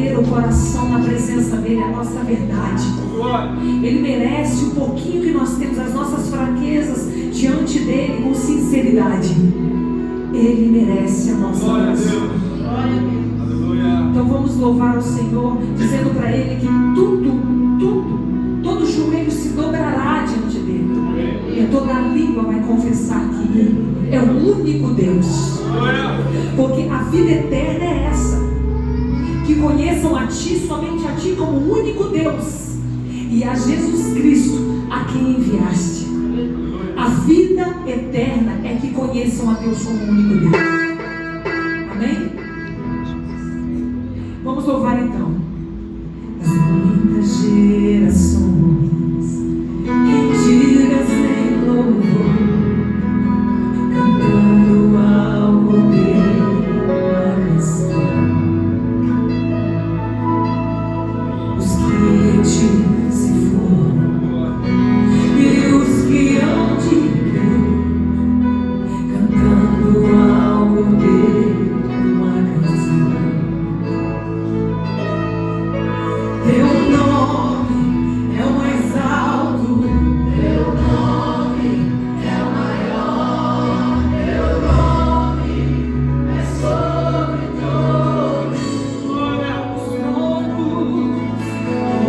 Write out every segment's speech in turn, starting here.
render o coração na presença dele, a nossa verdade. Ele merece o pouquinho que nós temos, as nossas fraquezas diante dele com sinceridade. Ele merece a nossa oração. Então vamos louvar ao Senhor, dizendo para ele que todo joelho se dobrará diante dele, e toda língua vai confessar que ele é o único Deus. Porque a vida eterna é essa: que conheçam a Ti, somente a Ti, como o único Deus, e a Jesus Cristo, a quem enviaste. A vida eterna é que conheçam a Deus como o único Deus. Amém? Vamos louvar então. As muitas gerações rendidas em louvor, cantando ao poder uma canção. Os que em Ti se foram e os que hão de vir, cantando ao poder uma canção. Teu nome é o mais alto, Teu nome é o maior, Teu nome é sobre todos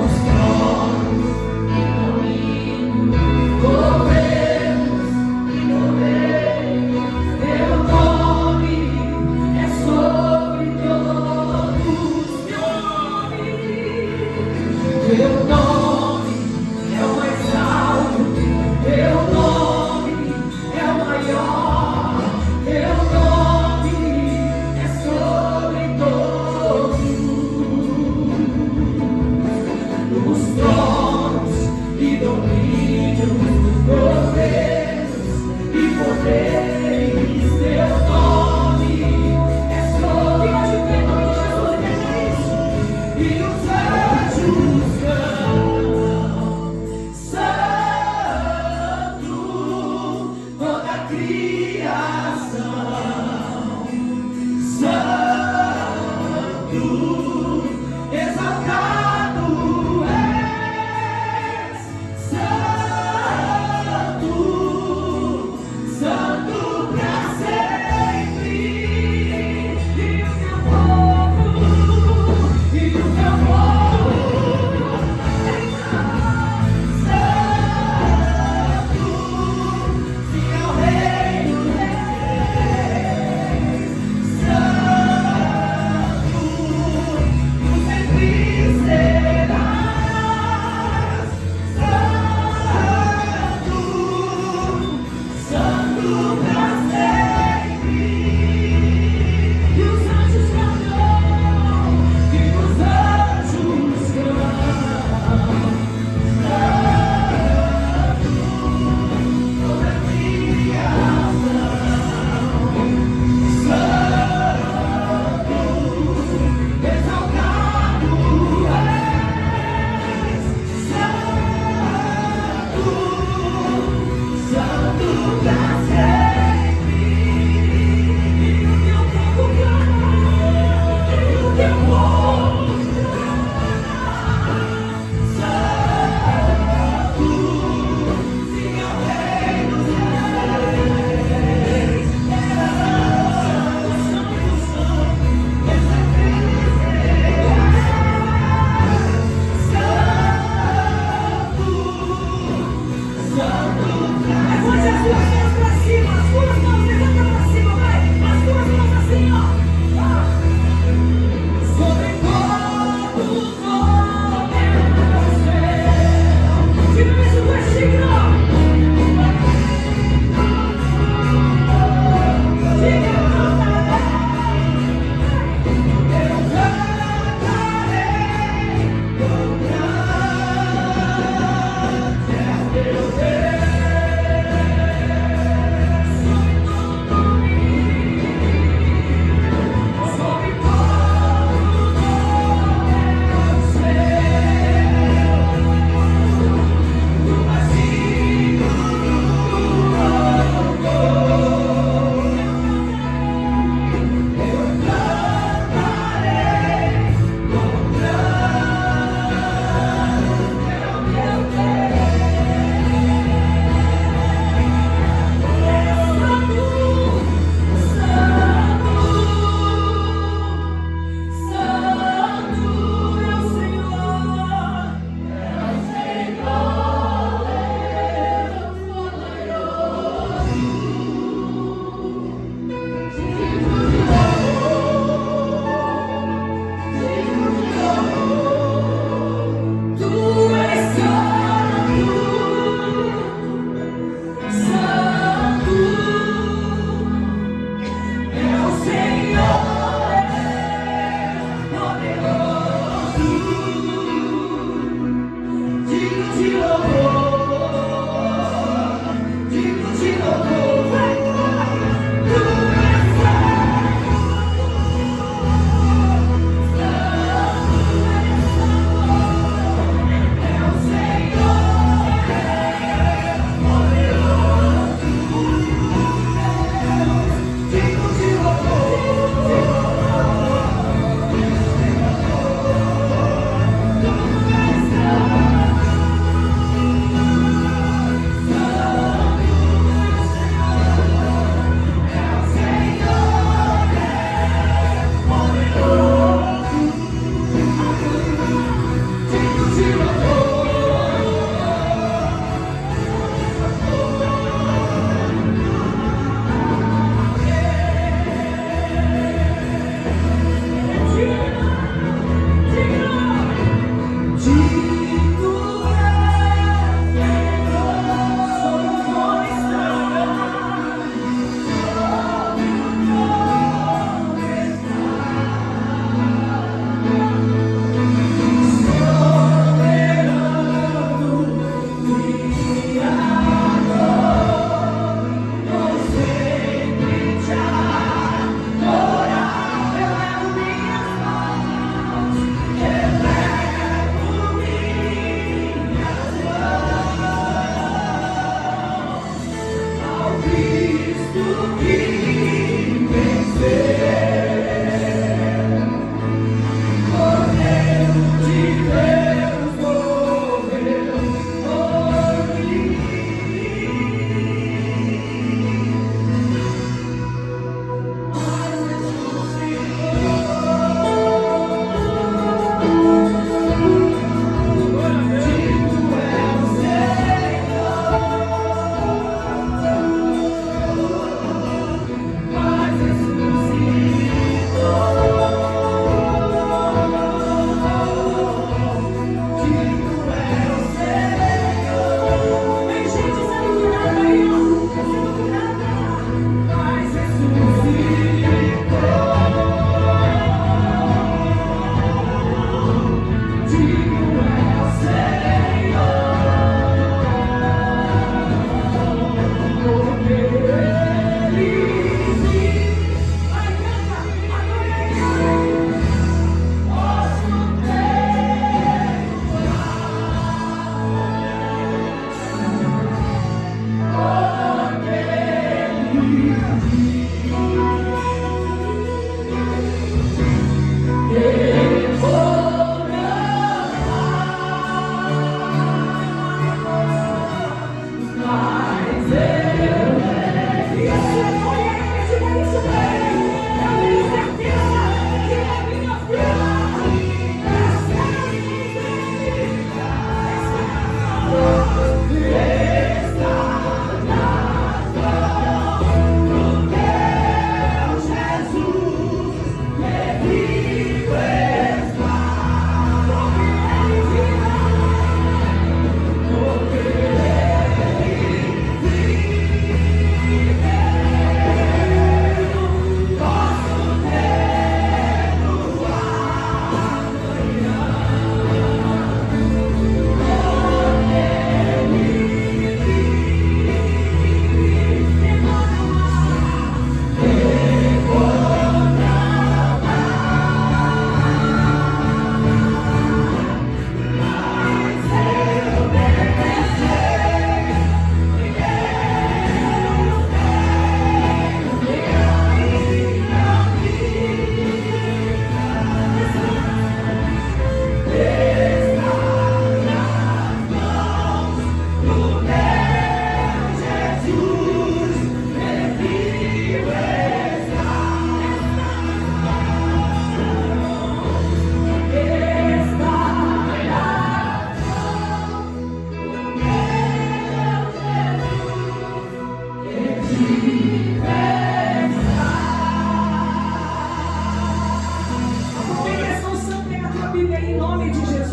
os tronos e domínios, governos e goveios. Teu nome é sobre todos. Teu nome é o mais alto, Teu nome é o maior, Teu nome é sobre todos os tronos e domínios, governos e poderes. Teu nome é sobre todos. E os anjos toda a criação, Santo, exaltado és, Santo, Santo pra sempre. E o teu povo,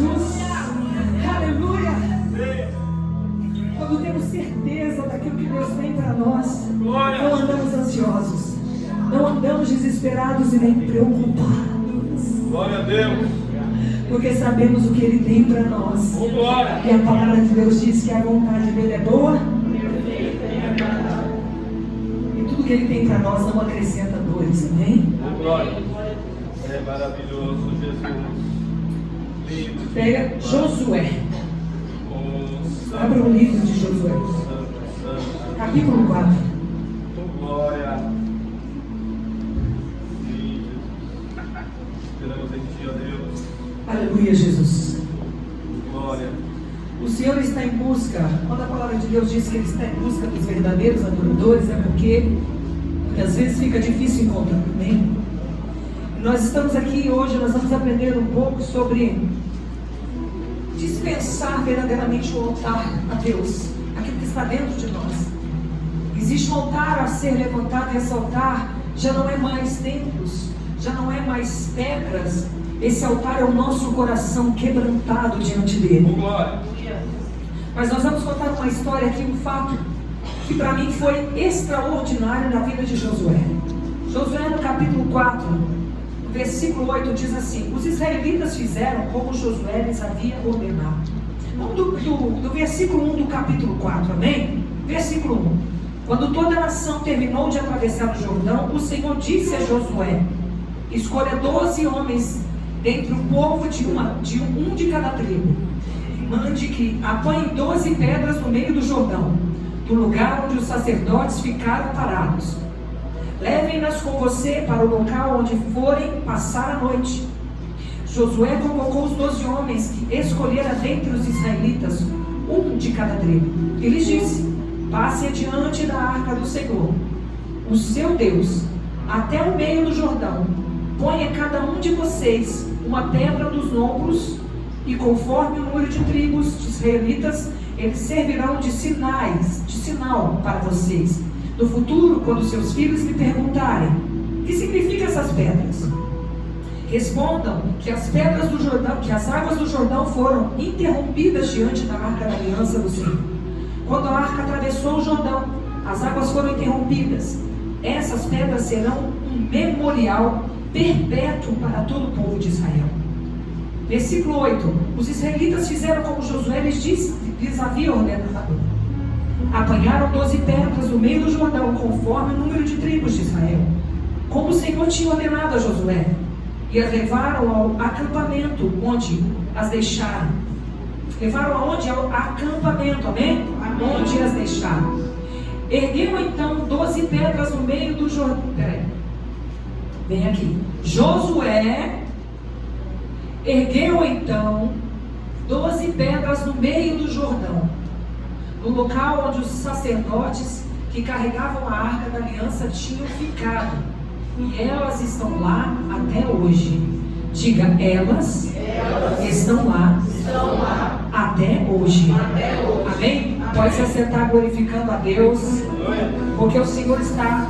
Jesus. Aleluia. Quando temos certeza daquilo que Deus tem para nós, não andamos ansiosos, não andamos desesperados e nem preocupados. Glória a Deus. Porque sabemos o que Ele tem para nós. E a palavra de Deus diz que a vontade dele é boa. E tudo que Ele tem para nós não acrescenta dores, amém? Glória. É maravilhoso, Jesus. Lindo. Pega Josué. Abra o livro de Josué. Capítulo 4. Glória. Esperamos em Ti, ó Deus. Aleluia, Jesus. Glória. O Senhor está em busca. Quando a palavra de Deus diz que Ele está em busca dos verdadeiros adoradores, é porque às vezes fica difícil encontrar, amém? Nós estamos aqui hoje, nós vamos aprender um pouco sobre dispensar verdadeiramente o altar a Deus, aquilo que está dentro de nós. Existe um altar a ser levantado, e esse altar já não é mais templos, já não é mais pedras. Esse altar é o nosso coração quebrantado diante dele. Mas nós vamos contar uma história aqui, um fato que para mim foi extraordinário na vida de Josué. Josué, no capítulo 4, no versículo 8, diz assim: os israelitas fizeram como Josué lhes havia ordenado. Vamos do versículo 1 do capítulo 4, amém? Versículo 1. Quando toda a nação terminou de atravessar o Jordão, o Senhor disse a Josué: escolha 12 homens dentre o povo de um de cada tribo. Mande que apanhem 12 pedras no meio do Jordão, do lugar onde os sacerdotes ficaram parados. Levem-nas com você para o local onde forem passar a noite. Josué convocou os 12 homens que escolhera dentre os israelitas, um de cada tribo. E lhes disse: passe adiante da arca do Senhor, o seu Deus, até o meio do Jordão. Ponha cada um de vocês uma pedra dos ombros, e conforme o número de tribos de israelitas, eles servirão de sinal para vocês. No futuro, quando seus filhos lhe perguntarem: o que significam essas pedras? Respondam que as pedras do Jordão, que as águas do Jordão foram interrompidas diante da arca da aliança do Senhor. Quando a arca atravessou o Jordão, as águas foram interrompidas. Essas pedras serão um memorial perpétuo para todo o povo de Israel. Versículo 8. Os israelitas fizeram como Josué lhes havia ordenado. Apanharam 12 pedras no meio do Jordão, conforme o número de tribos de Israel, como o Senhor tinha ordenado a Josué, e as levaram ao acampamento, onde as deixaram. Levaram aonde? Ao acampamento, amém? Onde as deixaram. Ergueu então 12 pedras no meio do Jordão. Peraí. Vem aqui. Josué ergueu então 12 pedras no meio do Jordão, no local onde os sacerdotes que carregavam a arca da aliança tinham ficado. E elas estão lá até hoje. Diga, elas estão lá até hoje. Amém? Pode se acertar glorificando a Deus, porque o Senhor está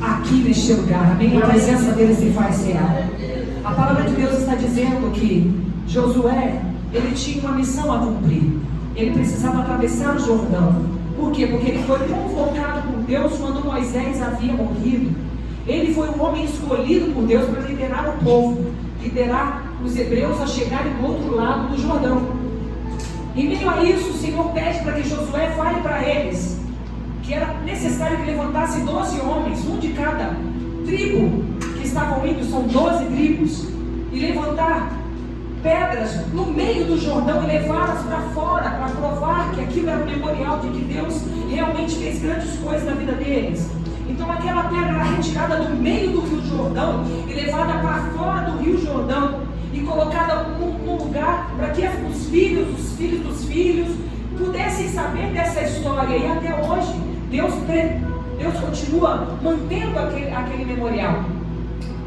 aqui neste lugar. Amém? A presença dele se faz real. A palavra de Deus está dizendo que Josué, ele tinha uma missão a cumprir. Ele precisava atravessar o Jordão. Por quê? Porque ele foi convocado por Deus quando Moisés havia morrido. Ele foi um homem escolhido por Deus para liderar o povo, liderar os hebreus a chegarem do outro lado do Jordão. Em meio a isso, o Senhor pede para que Josué fale para eles que era necessário que levantasse 12 homens, um de cada tribo que estavam indo, são 12 tribos, e levantar pedras no meio do Jordão e levá-las para fora, para provar que aquilo era um memorial de que Deus realmente fez grandes coisas na vida deles. Então aquela pedra era retirada do meio do Rio Jordão e levada para fora do Rio Jordão e colocada num lugar para que os filhos dos filhos pudessem saber dessa história. E até hoje Deus continua mantendo aquele memorial.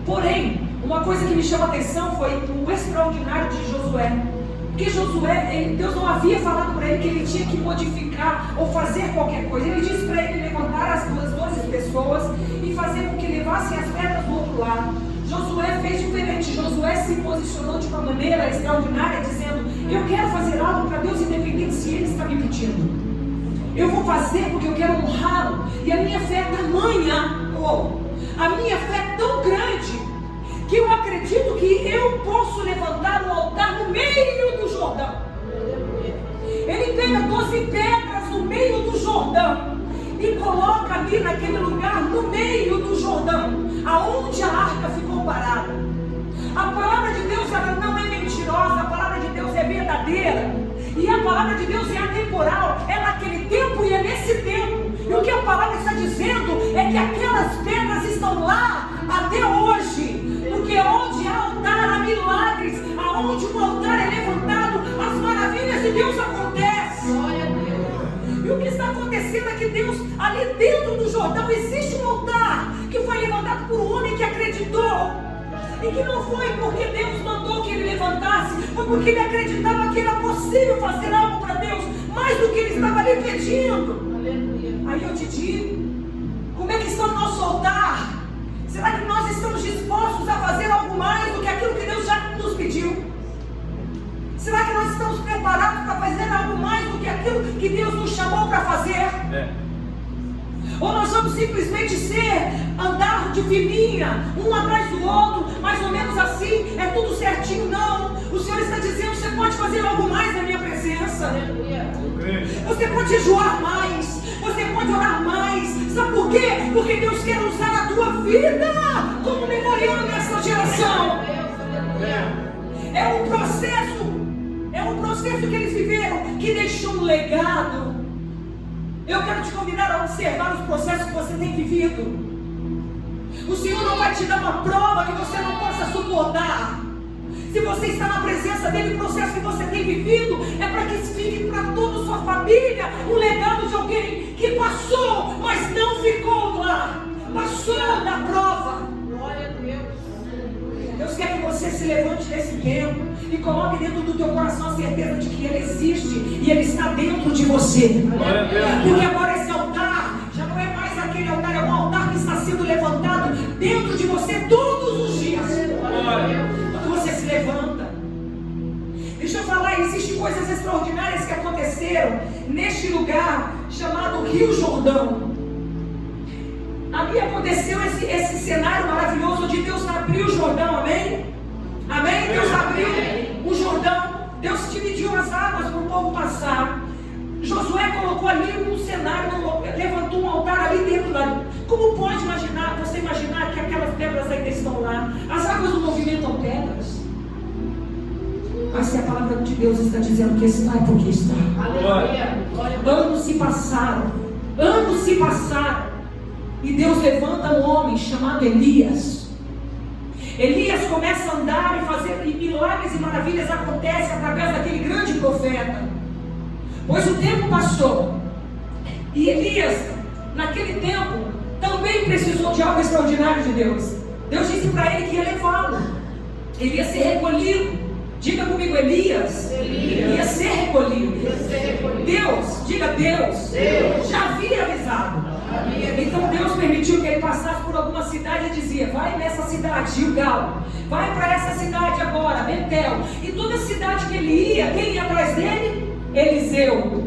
Porém, uma coisa que me chama a atenção foi o extraordinário de Josué. Porque Josué, Deus não havia falado para ele que ele tinha que modificar ou fazer qualquer coisa. Ele disse para ele levantar as 12 pessoas e fazer com que levassem as pedras do outro lado. Josué fez diferente. Josué se posicionou de uma maneira extraordinária, dizendo: eu quero fazer algo para Deus, independente se Ele está me pedindo. Eu vou fazer porque eu quero honrá-lo. E a minha fé é tamanha, a minha fé é tão grande, que eu acredito que eu posso levantar um altar no meio do Jordão. Ele pega 12 pedras no meio do Jordão e coloca ali naquele lugar, no meio do Jordão, aonde a arca ficou parada. A palavra de Deus, ela não é mentirosa, a palavra de Deus é verdadeira. E a palavra de Deus é atemporal, é naquele tempo e é nesse tempo. E o que a palavra está dizendo é que aquelas pedras estão lá até hoje. Porque onde há altar há milagres, aonde um altar é levantado, as maravilhas de Deus acontecem. E o que está acontecendo é que Deus, ali dentro do Jordão, existe um altar que foi levantado por um homem que acreditou. E que não foi porque Deus mandou que ele levantasse, foi porque ele acreditava que era possível fazer algo para Deus, mais do que ele estava ali pedindo. Aí eu te digo, como é que está o nosso altar? Será que nós estamos dispostos a fazer algo mais do que aquilo que Deus já nos pediu? Será que nós estamos preparados para fazer algo mais do que aquilo que Deus nos chamou para fazer? Ou nós vamos simplesmente andar de filinha, um atrás do outro, mais ou menos assim, é tudo certinho? Não, o Senhor está dizendo: você pode fazer algo mais na minha presença. Você pode jejuar mais, você pode orar mais. Sabe por quê? Porque Deus quer usar a tua vida como memorial nessa geração. É um processo que eles viveram, que deixou um legado. Eu quero te convidar a observar os processos que você tem vivido. O Senhor não vai te dar uma prova que você não possa suportar. Se você está na presença dEle, o processo que você tem vivido é para que fique para toda a sua família um legado de alguém que passou, mas não ficou lá. Passou da prova. Glória a Deus. Deus quer que você se levante nesse tempo e coloque dentro do teu coração a certeza de que Ele existe e Ele está dentro de você. Porque agora esse altar já não é mais aquele altar, é um altar que está sendo levantado dentro de você todos os dias. Quando você se levanta. Deixa eu falar, existem coisas extraordinárias que aconteceram neste lugar chamado Rio Jordão. Ali aconteceu esse cenário maravilhoso onde Deus abriu o Jordão, amém? Amém? Deus abriu o Jordão, Deus dividiu as águas para o povo passar. Josué colocou ali um cenário, levantou um altar ali dentro da... Como pode você imaginar que aquelas pedras ainda estão lá? As águas não movimentam pedras. Mas se a palavra de Deus está dizendo que está, é porque está. Anos se passaram. E Deus levanta um homem chamado Elias. Elias começa a andar e fazer, e milagres e maravilhas acontecem através daquele grande profeta. Pois o tempo passou, e Elias, naquele tempo, também precisou de algo extraordinário de Deus. Deus disse para ele que ia levá-lo, ele ia ser recolhido. Diga comigo, Elias ia ser recolhido. Deus, diga Deus, já havia avisado. Então Deus permitiu que ele passasse por alguma cidade e dizia: vai nessa cidade, Gilgal, vai para essa cidade agora, Betel. E toda cidade que ele ia, quem ia atrás dele? Eliseu,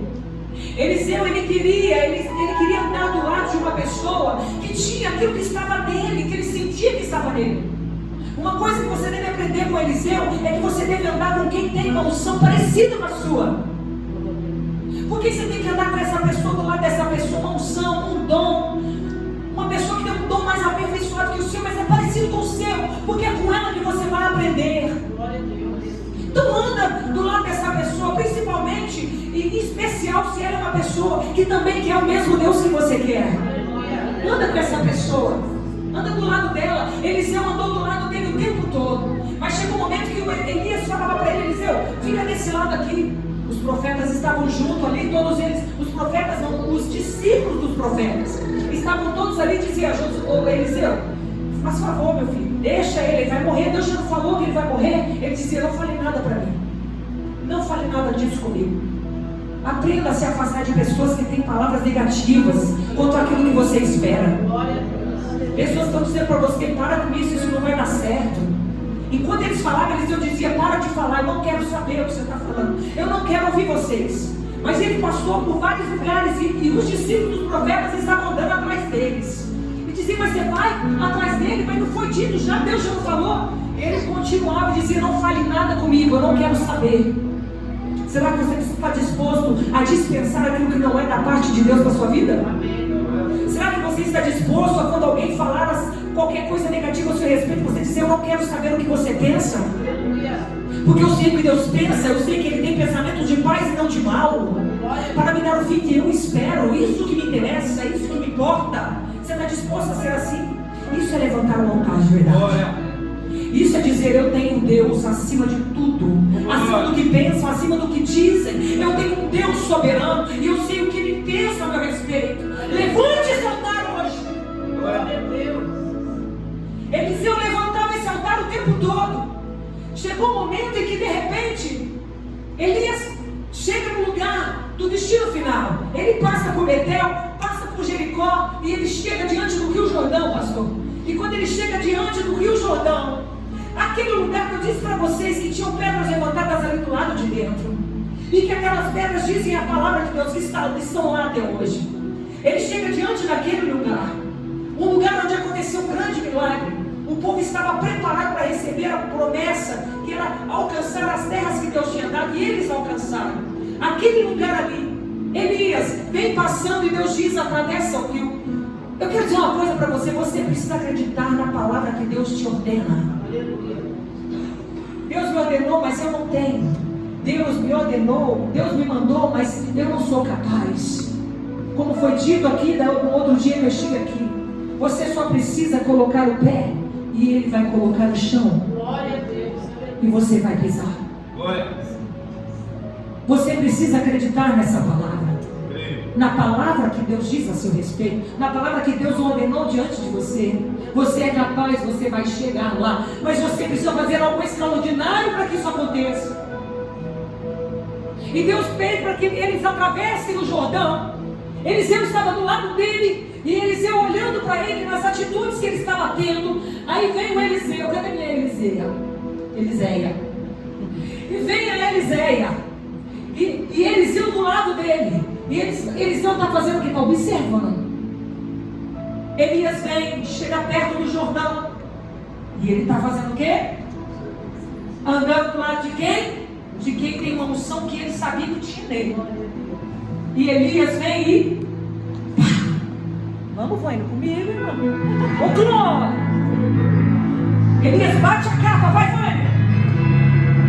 ele queria andar do lado de uma pessoa que tinha aquilo que estava nele, que ele sentia que estava nele. Uma coisa que você deve aprender com Eliseu é que você deve andar com quem tem uma unção parecida com a sua. Porque você tem que andar com essa pessoa, do lado dessa pessoa, uma unção, um dom, uma pessoa que tem um dom mais aperfeiçoado que o seu, mas é parecido com o seu, porque é com ela que você vai aprender. Então anda do lado dessa pessoa, principalmente e em especial se ela é uma pessoa que também quer o mesmo Deus que você quer. Anda com essa pessoa, anda do lado dela. Eliseu andou do lado dele o tempo todo, mas chegou um momento que o Elias falava para ele: Eliseu, fica desse lado aqui. Os profetas estavam junto ali, todos eles, os profetas não, os discípulos dos profetas, estavam todos ali e diziam: Eliseu, faz favor, meu filho, deixa ele vai morrer. Deus já não falou que ele vai morrer? Ele dizia: não fale nada para mim, não fale nada disso comigo. Aprenda a se afastar de pessoas que têm palavras negativas quanto àquilo que você espera. Pessoas estão dizendo para você: para com isso, isso não vai dar certo. Enquanto eles falavam, Eliseu dizia: para de falar, eu não quero saber o que você está falando, eu não quero ouvir vocês. Mas ele passou por vários lugares e os discípulos dos profetas estavam andando atrás deles. E diziam: mas você vai atrás dele? Mas não foi dito já? Deus já não falou? Ele continuava e dizia: não fale nada comigo, eu não quero saber. Será que você está disposto a dispensar aquilo que não é da parte de Deus para a sua vida? Será que você está disposto a, quando alguém falar qualquer coisa negativa a seu respeito, você dizer: eu não quero saber o que você pensa? Porque eu sei o que Deus pensa, eu sei que Ele tem pensamentos de paz e não de mal, para me dar o fim que eu espero. Isso que me interessa, isso que me importa. Você está disposto a ser assim? Isso é levantar um altar de verdade. Isso é dizer: eu tenho Deus acima de tudo, acima do que pensam, acima do que dizem. Eu tenho um Deus soberano e eu sei o que Ele pensa a meu respeito. Levante esse altar hoje. Glória a Deus. Eliseu levantava esse altar o tempo todo. Chegou um momento em que de repente Elias chega no lugar do destino final. Ele passa por Betel, passa por Jericó e ele chega diante do Rio Jordão, pastor. E quando ele chega diante do Rio Jordão, aquele lugar que eu disse para vocês que tinham pedras levantadas ali do lado de dentro, e que aquelas pedras dizem a palavra de Deus que estão lá até hoje. Ele chega diante daquele lugar, um lugar onde aconteceu um grande milagre. O povo estava preparado para receber a promessa, que era alcançar as terras que Deus tinha dado, e eles alcançaram. Aquele lugar ali, Elias vem passando e Deus diz: atravessa o rio. Eu quero dizer uma coisa para você: você precisa acreditar na palavra que Deus te ordena. Deus me ordenou, mas eu não tenho. Deus me ordenou, Deus me mandou, mas eu não sou capaz. Como foi dito aqui no outro dia que eu estive aqui, você só precisa colocar o pé e Ele vai colocar no chão. Glória a Deus. E você vai pisar. Glória. Você precisa acreditar nessa palavra, na palavra que Deus diz a seu respeito, na palavra que Deus ordenou diante de você. Você é capaz, você vai chegar lá, mas você precisa fazer algo extraordinário para que isso aconteça. E Deus pede para que eles atravessem o Jordão. Eliseu estava do lado dele, e Eliseu olhando para ele nas atitudes que ele estava tendo. Aí vem o Eliseu. Cadê minha Eliséia? E vem a Eliséia, e Eliseu do lado dele. E Eliseu está fazendo o que? Está observando. Elias vem, chega perto do Jordão, e ele está fazendo o quê? Andando do lado de quem? De quem tem uma unção que ele sabia que tinha nele. E Elias vem e pá! Vamos, vai indo comigo, irmão. Ô glória! Elias bate a capa, vai, vai.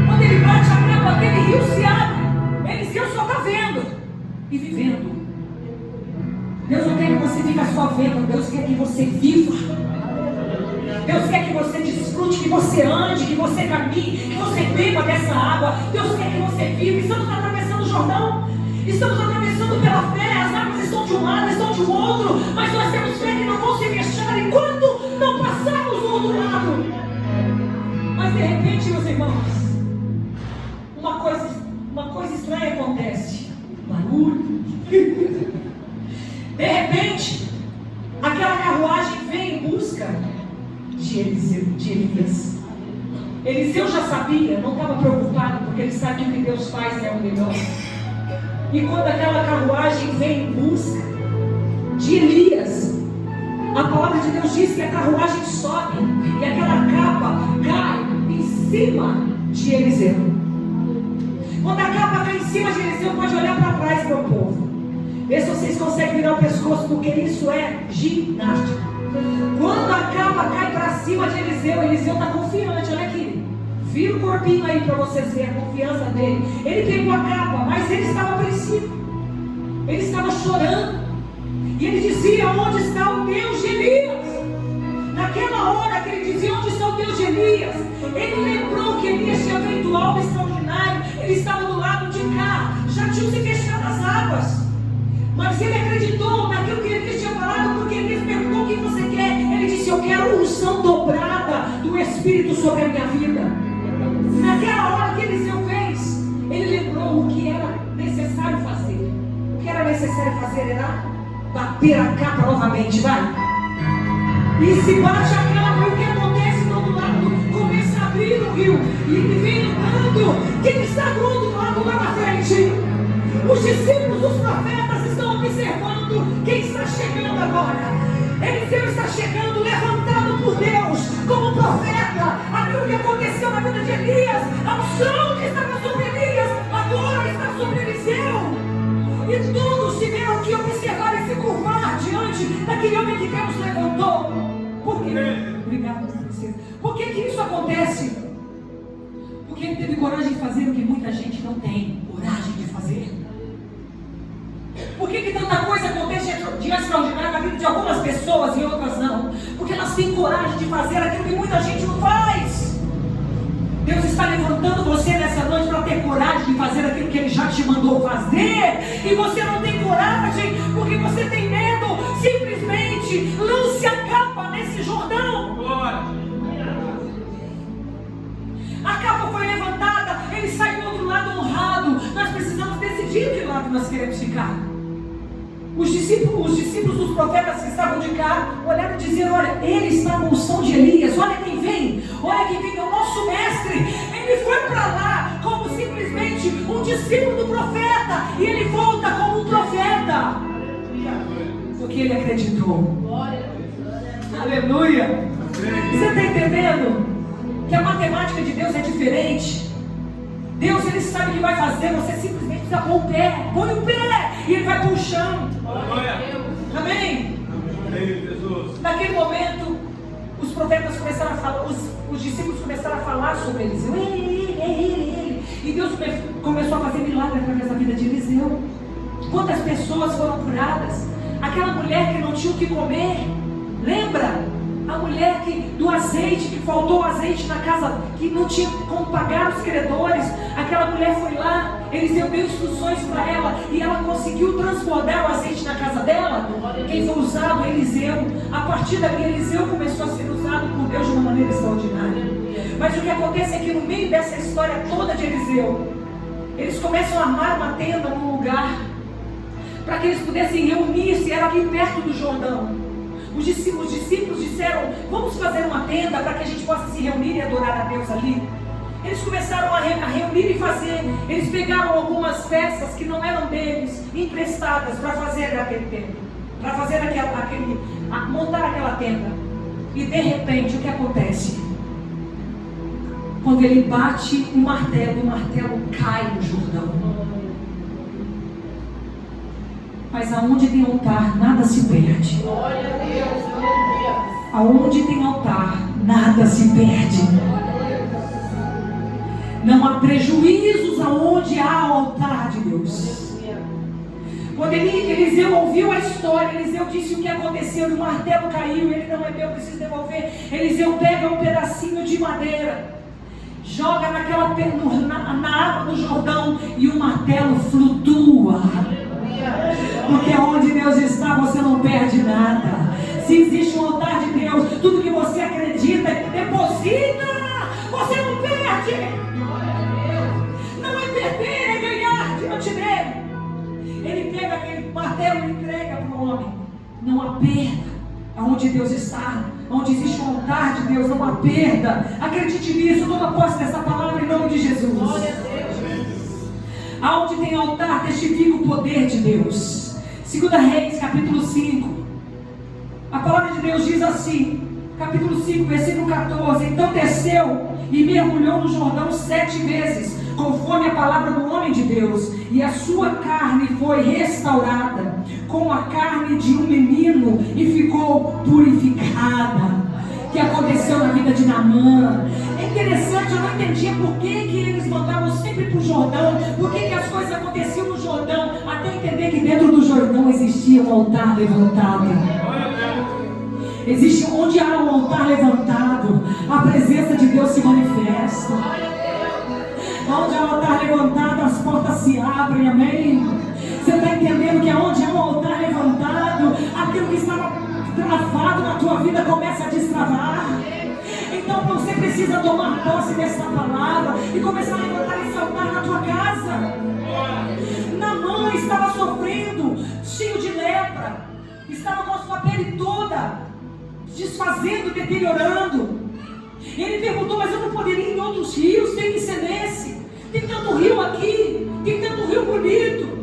Quando ele bate a capa, aquele rio se abre. Eliseu só está vendo e vivendo. Deus não quer que você fique só vendo, Deus quer que você viva. Deus quer que você desfrute, que você ande, que você caminhe, que você beba dessa água. Deus quer que você viva. Estamos atravessando o Jordão, estamos atravessando pela fé. As águas estão de um lado, estão de um outro, mas nós temos fé que não vão se fechar enquanto não passarmos do outro lado. Mas de repente, meus irmãos, uma coisa estranha acontece. Barulho. De repente, aquela carruagem vem em busca de Elias. Eliseu já sabia, não estava preocupado, porque ele sabe que o que Deus faz é o melhor. E quando aquela carruagem vem em busca de Elias, a palavra de Deus diz que a carruagem sobe e aquela capa cai em cima de Eliseu. Quando a capa cai em cima de Eliseu, pode olhar para trás, meu povo. Vê se vocês conseguem virar o pescoço, porque isso é ginástica. Quando a capa cai para cima de Eliseu, Eliseu está confiante, olha aqui. Vira o corpinho aí para vocês verem a confiança dele. Ele pegou a capa, mas ele estava apreensivo. Ele estava chorando. E ele dizia: onde está o Deus de Elias? Naquela hora que ele dizia: onde está o Deus de Elias? Ele lembrou que Elias tinha feito algo extraordinário. Ele estava do lado de cá, já tinham se fechado as águas. Mas ele acreditou naquilo que Elias tinha falado, porque Elias perguntou: o que você quer? Ele disse: eu quero unção dobrada do Espírito sobre a minha vida. Naquela hora que Eliseu fez, ele lembrou o que era necessário fazer. O que era necessário fazer era bater a capa novamente, vai. E se bate a capa, e o que acontece do outro lado? Começa a abrir que aconteceu na vida de Elias, a unção que estava sobre Elias, agora está sobre Eliseu. E todos tiveram que observar e se curvar diante daquele homem que Deus levantou. Por quê? Obrigada, princesa. Por que isso acontece? Porque ele teve coragem de fazer o que muita gente não tem coragem de fazer. Por que tanta coisa acontece de extraordinário na vida de algumas pessoas e outras não? Porque elas têm coragem de fazer aquilo que muita gente não faz. Deus está levantando você nessa noite para ter coragem de fazer aquilo que Ele já te mandou fazer. E você não tem coragem porque você tem medo. Simplesmente lance a capa nesse Jordão. A capa foi levantada, ele sai do outro lado honrado. Nós precisamos decidir que lado nós queremos ficar. Os discípulos dos profetas que estavam de cá olharam e diziam: olha, ele está com o som de Elias, olha quem vem, é o nosso mestre. Ele foi para lá como simplesmente um discípulo do profeta, e ele volta como um profeta, porque ele acreditou. Aleluia. Você está entendendo que a matemática de Deus é diferente? Deus, Ele sabe o que vai fazer. Você simplesmente precisa pôr o pé. Põe o pé e Ele vai puxando. Amém? Naquele momento, os profetas começaram a falar, os discípulos começaram a falar sobre Eliseu. Ele. E Deus começou a fazer milagre através da vida de Eliseu. Quantas pessoas foram curadas? Aquela mulher que não tinha o que comer, lembra? A mulher do azeite, que faltou azeite na casa, que não tinha como pagar os credores. Aquela mulher foi lá, Eliseu deu instruções para ela, e ela conseguiu transbordar o azeite na casa dela. Quem foi usado? Eliseu. A partir dali, Eliseu começou a ser usado por Deus de uma maneira extraordinária. Mas o que acontece é que no meio dessa história toda de Eliseu, eles começam a armar uma tenda num lugar, para que eles pudessem reunir-se. Era aqui perto do Jordão. Os discípulos disseram: vamos fazer uma tenda para que a gente possa se reunir e adorar a Deus ali. Eles começaram a reunir e fazer. Eles pegaram algumas peças que não eram deles, emprestadas, para fazer aquele templo, para fazer montar aquela tenda. E de repente, o que acontece? Quando ele bate o martelo cai no Jordão. Mas aonde tem altar, nada se perde. Glória a Deus, aleluia. Aonde tem altar, nada se perde. Não há prejuízos aonde há o altar de Deus. Quando Eliseu ouviu a história, Eliseu disse o que aconteceu: o martelo caiu, ele não é meu, preciso devolver. Eliseu pega um pedacinho de madeira, joga na água do Jordão, e o martelo flutua. Porque onde Deus está, você não perde nada. Se existe um altar de Deus, tudo que você acredita, deposita, você não perde. Não é perder, é ganhar diante dele. Ele pega aquele martelo e entrega para o homem. Não há perda. Aonde Deus está, onde existe um altar de Deus, não há perda. Acredite nisso, toma posse dessa palavra em nome de Jesus. Glória a Deus. Aonde tem altar, testifica o poder de Deus. 2 Reis, capítulo 5. A palavra de Deus diz assim, capítulo 5, versículo 14: então desceu e mergulhou no Jordão 7 vezes, conforme a palavra do homem de Deus, e a sua carne foi restaurada, como a carne de um menino, e ficou purificada. O que aconteceu na vida de Naamã? É interessante, eu não entendia por que eles mandavam sempre para o Jordão, por que as coisas aconteciam no Jordão, até entender que dentro do Jordão existia um altar levantado. Existe onde há um altar levantado, a presença de Deus se manifesta. Onde há um altar levantado, as portas se abrem, amém? Você está entendendo que onde há um altar levantado, aquilo que estava travado na tua vida começa a destravar. Então você precisa tomar posse dessa palavra e começar a levantar esse altar na tua casa. Naamã estava sofrendo, cheio de lepra, estava com a sua pele toda desfazendo, deteriorando. Ele perguntou: mas eu não poderia ir em outros rios? Tem que ser nesse. Tem tanto rio aqui, tem tanto rio bonito.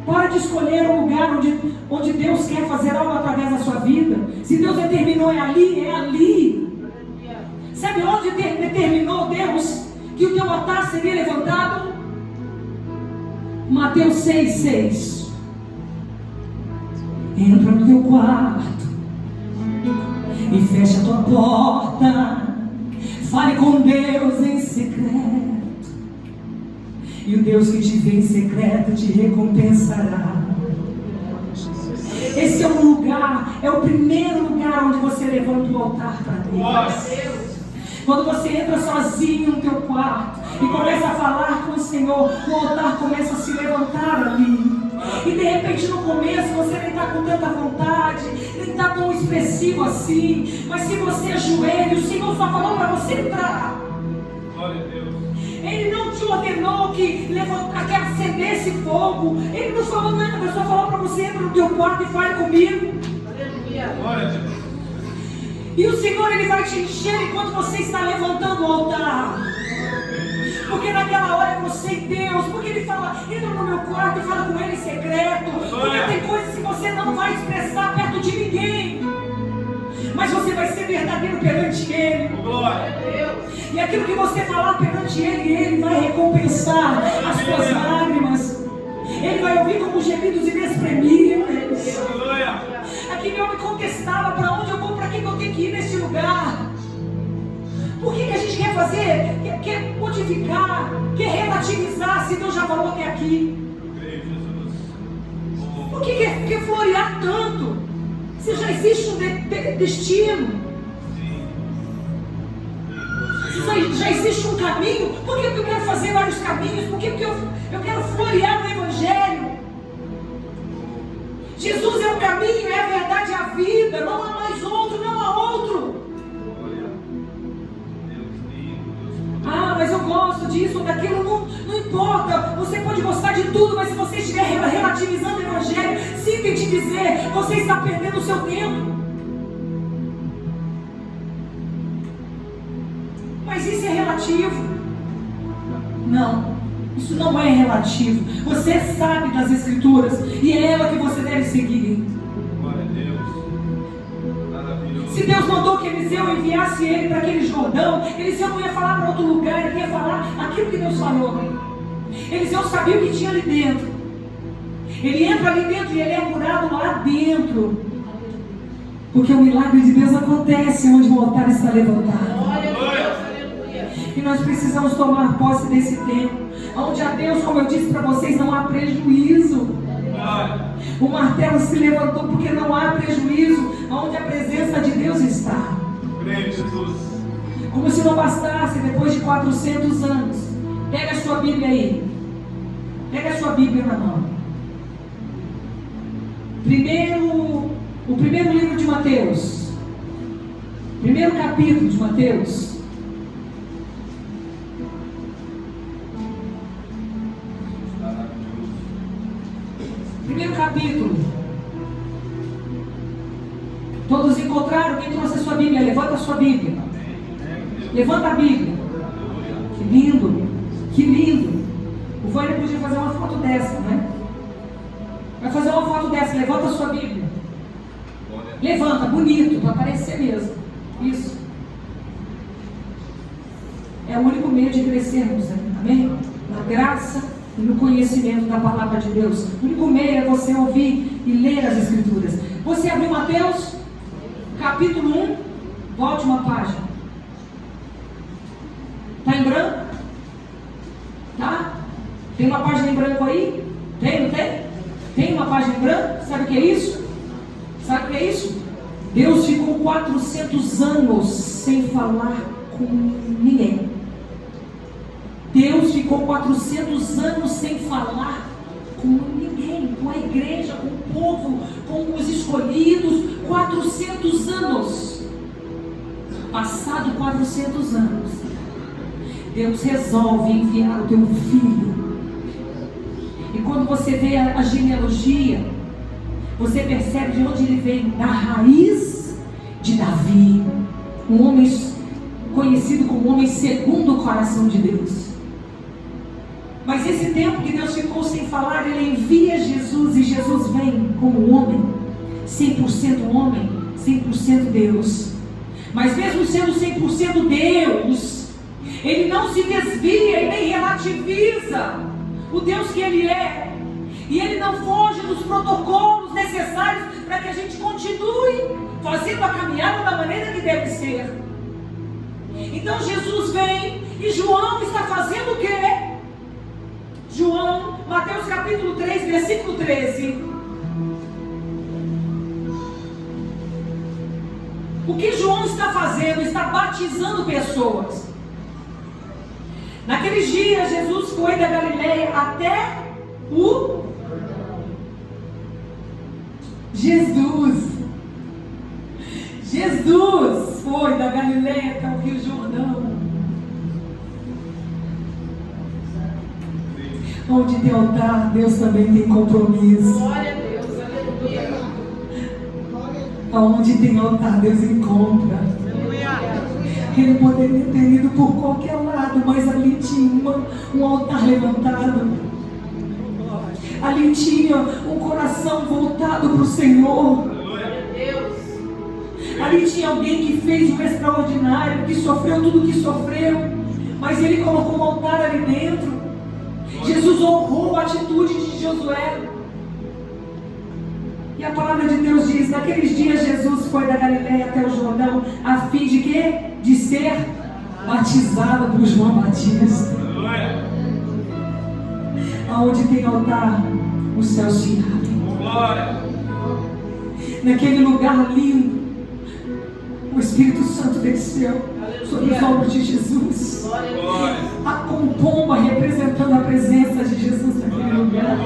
Para de escolher um lugar onde Deus quer fazer algo através da sua vida. Se Deus determinou é ali, é ali. Sabe onde determinou Deus que o teu altar seria levantado? Mateus 6,6. Entra no teu quarto e fecha a tua porta. Fale com Deus em secreto, e o Deus que te vê em secreto te recompensará. Esse é o lugar, é o primeiro lugar onde você levanta o altar para Deus. Quando você entra sozinho no teu quarto e começa a falar com o Senhor, o altar começa a se levantar ali. E de repente no começo você nem está com tanta vontade, nem está tão expressivo assim. Mas se você ajoelha, o Senhor só falou para você entrar. Glória a Deus. Ele não te ordenou que acendesse fogo. Ele não falou nada, ele só falou para você entrar no teu quarto e fale comigo. Glória a Deus. E o Senhor, Ele vai te encher enquanto você está levantando o altar. Porque naquela hora é você e Deus. Porque Ele fala, entra no meu quarto e fala com Ele em secreto. Porque tem coisas que você não vai expressar perto de ninguém, mas você vai ser verdadeiro perante Ele. Glória a Deus. E aquilo que você falar perante Ele, Ele vai recompensar as suas lágrimas. Ele vai ouvir como gemidos inexprimíveis. Glória. Aquele homem contestava: para onde eu vou, para que eu tenho que ir neste lugar? Por que a gente quer fazer, quer modificar, quer relativizar, se Deus já falou até aqui? Por que quer florear tanto, se já existe um destino? Se já existe um caminho, por que eu quero fazer vários caminhos? Por que eu quero florear no Evangelho? Jesus é o caminho, é a verdade, é a vida. Não há mais outro, não há outro. Ah, mas eu gosto disso ou daquilo. Não importa. Você pode gostar de tudo, mas se você estiver relativizando o Evangelho, sinta em te dizer, você está perdendo o seu tempo. Mas isso é relativo. Não. Isso não é relativo. Você sabe das Escrituras e é ela que você deve seguir. Glória a Deus. Maravilhoso. Se Deus mandou que Eliseu enviasse ele para aquele Jordão, Eliseu não ia falar para outro lugar, ele ia falar aquilo que Deus falou. Eliseu sabia o que tinha ali dentro. Ele entra ali dentro e ele é curado lá dentro. Porque o milagre de Deus acontece onde o altar está levantado. Glória a Deus, aleluia. E nós precisamos tomar posse desse tempo, onde a Deus, como eu disse para vocês, não há prejuízo. O martelo se levantou porque não há prejuízo, onde a presença de Deus está. Jesus. Como se não bastasse, depois de 400 anos. Pega a sua Bíblia aí. Pega a sua Bíblia na mão. O primeiro livro de Mateus. Primeiro capítulo de Mateus. Primeiro capítulo. Todos encontraram? Quem trouxe a sua Bíblia? Levanta a sua Bíblia. Levanta a Bíblia. Que lindo. Que lindo. O Vânia podia fazer uma foto dessa, né? Vai fazer uma foto dessa. Levanta a sua Bíblia. Levanta, bonito, para aparecer mesmo. Isso. É o único meio de crescermos, né? Amém? Na graça e no conhecimento da palavra de Deus. O único meio é você ouvir e ler as Escrituras. Você abriu Mateus, capítulo 1, volte uma página. Está em branco? Tá? Tem uma página em branco aí? Tem, não tem? Tem uma página em branco? Sabe o que é isso? Sabe o que é isso? Deus ficou 400 anos sem falar com ninguém. Deus ficou 400 anos sem falar com ninguém, com a igreja, com o povo, com os escolhidos. 400 anos. Passado 400 anos, Deus resolve enviar o teu filho. E quando você vê a genealogia, você percebe de onde ele vem. Da raiz de Davi, um homem conhecido como homem segundo o coração de Deus. Mas esse tempo que Deus ficou sem falar, Ele envia Jesus, e Jesus vem como homem, 100% homem, 100% Deus. Mas mesmo sendo 100% Deus, Ele não se desvia e nem relativiza o Deus que Ele é. E Ele não foge dos protocolos necessários para que a gente continue fazendo a caminhada da maneira que deve ser. Então Jesus vem e João está fazendo o quê? João, Mateus capítulo 3, versículo 13. O que João está fazendo? Está batizando pessoas. Naqueles dias, Jesus foi da Galileia até o... Jesus foi da Galileia até o Rio Jordão. Onde tem altar, Deus também tem compromisso. Glória a Deus, aleluia. Onde tem altar, Deus encontra. Ele poderia ter ido por qualquer lado, mas ali tinha um altar levantado. Ali tinha um coração voltado para o Senhor. Ali tinha alguém que fez o extraordinário, que sofreu tudo o que sofreu, mas ele colocou um altar ali dentro. Jesus honrou a atitude de Josué. E a palavra de Deus diz: naqueles dias Jesus foi da Galileia até o Jordão, a fim de quê? De ser batizado por João Batista. Aonde tem altar, o céu se abre. Naquele lugar lindo, o Espírito Santo desceu sobre os ombros de Jesus, com pomba representando a presença de Jesus naquele lugar.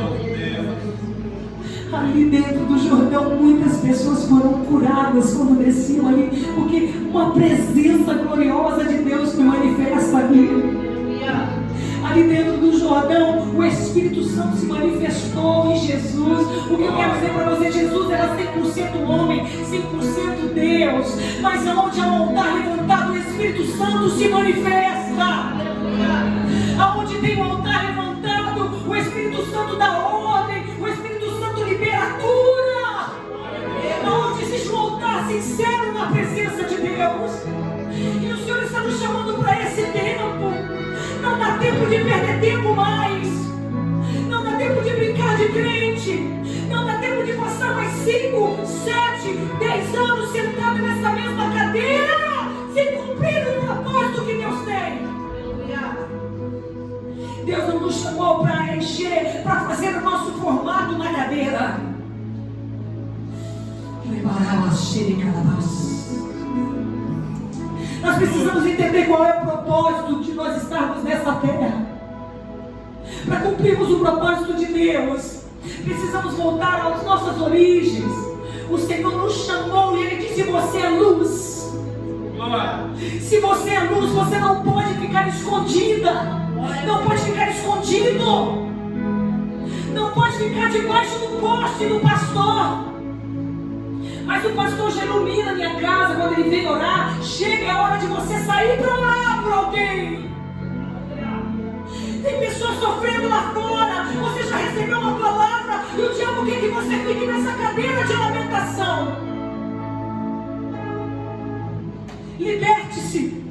Ali dentro do Jordão, muitas pessoas foram curadas quando desciam ali, porque uma presença gloriosa de Deus se manifesta ali. Ali dentro do Jordão, o Espírito Santo se manifestou em Jesus. O que eu quero dizer para você, Jesus era 100% homem, 100% Deus. Mas aonde há um altar levantado, o Espírito Santo se manifesta. Aonde tem um altar levantado, o Espírito Santo dá ordem, o Espírito Santo libera cura. Aonde existe um altar sincero na presença de Deus. E o Senhor está nos chamando para esse tempo. Não dá tempo de perder tempo mais. Não dá tempo de brincar de crente. Não dá tempo de passar mais 5, 7, 10 anos sentado nessa mesma cadeira, sem cumprir o propósito que Deus tem. Deus não nos chamou para encher, para fazer o nosso formato na cadeira. Nós precisamos entender qual é o propósito de nós estarmos nessa terra. Para cumprirmos o propósito de Deus, precisamos voltar às nossas origens. O Senhor nos chamou e Ele disse: você é luz. Se você é luz, você não pode ficar escondida. Não pode ficar escondido. Não pode ficar debaixo do poste do pastor. Mas o pastor já ilumina a minha casa quando ele vem orar. Chega a hora de você sair para orar por alguém. Tem pessoas sofrendo lá fora. Você já recebeu uma palavra e o diabo quer que você fique nessa cadeira de lamentação. Liberte-se.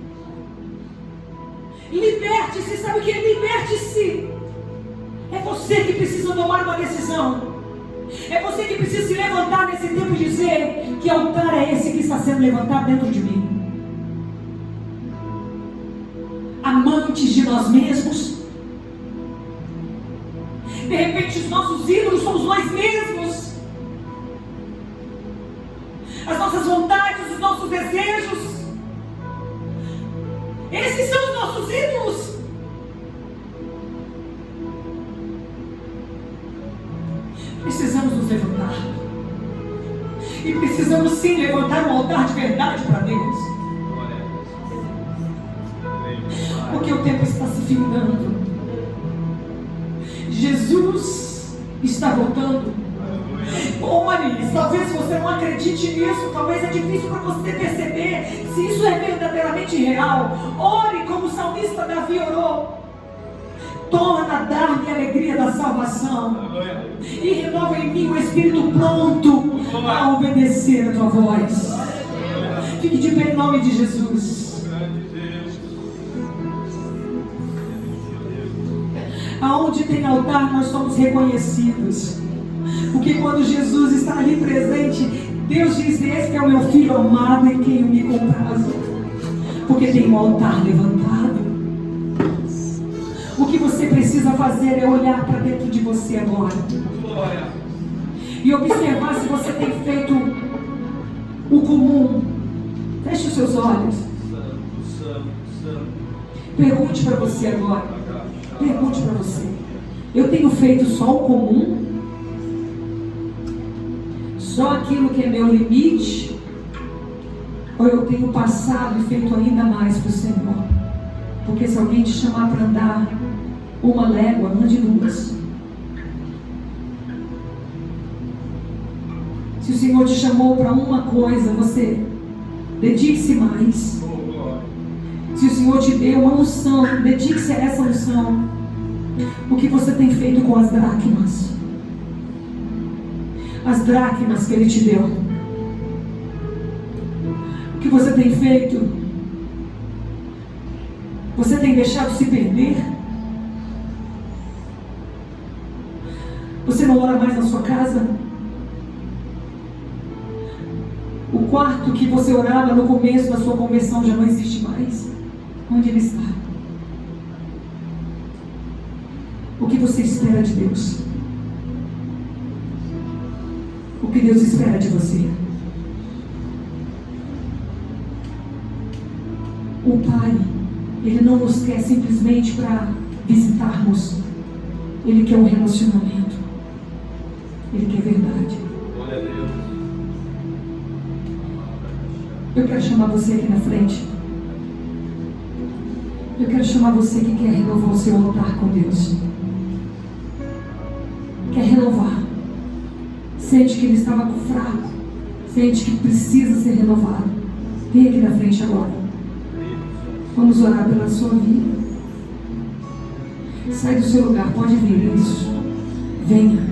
Liberte-se. Sabe o que é liberte-se? É você que precisa tomar uma decisão. É você que precisa se levantar nesse tempo e dizer: que altar é esse que está sendo levantado dentro de mim? Amantes de nós mesmos. De repente os nossos ídolos somos nós mesmos. As nossas vontades, os nossos desejos. Esses são os nossos ídolos. Precisamos nos levantar. E precisamos sim levantar um altar de verdade para Deus. Porque o tempo está se findando. Jesus está voltando. Bom, Maris, talvez você não acredite nisso. Talvez é difícil para você perceber se isso é verdadeiramente real. Ore como o salmista Davi orou. Torna a dar-me a alegria da salvação. E renova em mim o espírito pronto a obedecer a tua voz. Fique de pé em nome de Jesus. Aonde tem altar, nós somos reconhecidos. Porque quando Jesus está ali presente, Deus diz: esse é o meu filho amado em quem eu me comprazo. Porque tem um altar levantado. O que você precisa fazer é olhar para dentro de você agora e observar se você tem feito o comum. Feche os seus olhos. Pergunte para você agora. Pergunte para você: eu tenho feito só o comum? Só aquilo que é meu limite? Ou eu tenho passado e feito ainda mais para o Senhor? Porque se alguém te chamar para andar uma légua, ande duas. Se o Senhor te chamou para uma coisa, você dedique-se mais. Se o Senhor te deu uma unção, dedique-se a essa unção. O que você tem feito com as dracmas? As dracmas que Ele te deu. O que você tem feito? Você tem deixado se perder? Você não ora mais na sua casa? O quarto que você orava no começo da sua conversão já não existe mais. Onde ele está? O que você espera de Deus? O que Deus espera de você? O Pai, Ele não nos quer simplesmente para visitarmos. Ele quer um relacionamento. Ele quer verdade. Glória a Deus. Eu quero chamar você aqui na frente. Eu quero chamar você que quer renovar o seu altar com Deus. Quer renovar. Sente que ele estava fraco. Sente que precisa ser renovado. Vem aqui na frente agora. Vamos orar pela sua vida. Sai do seu lugar, pode vir. Isso. Venha.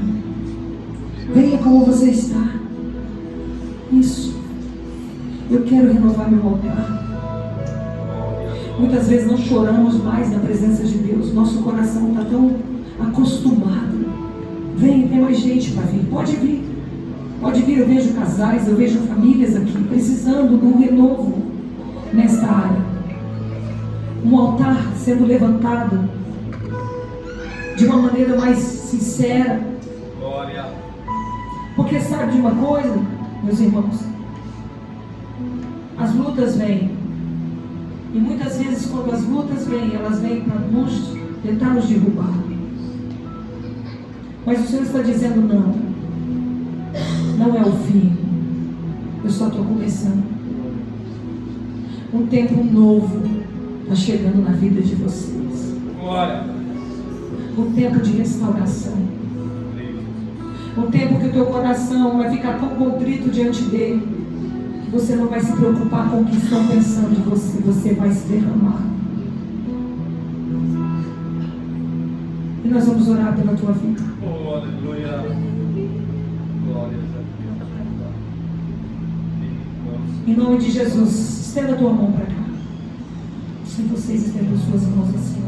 Venha como você está. Isso. Eu quero renovar meu altar. Muitas vezes não choramos mais na presença de Deus. Nosso coração está tão acostumado. Vem, tem mais gente para vir. Pode vir. Pode vir. Eu vejo casais, eu vejo famílias aqui precisando de um renovo nesta área. Um altar sendo levantado de uma maneira mais sincera. Glória. Porque sabe de uma coisa, meus irmãos? As lutas vêm. E muitas vezes quando as lutas vêm, elas vêm para nos tentar nos derrubar. Mas o Senhor está dizendo: não. Não é o fim. Eu só estou começando. Um tempo novo está chegando na vida de vocês. Glória. Um tempo de restauração. Um tempo que o teu coração vai ficar tão contrito diante dele que você não vai se preocupar com o que estão pensando de você. Você vai se derramar. E nós vamos orar pela tua vida. Oh, aleluia. Glória a Deus. Em nome de Jesus, estenda a tua mão para cá. Se vocês estendam suas mãos assim.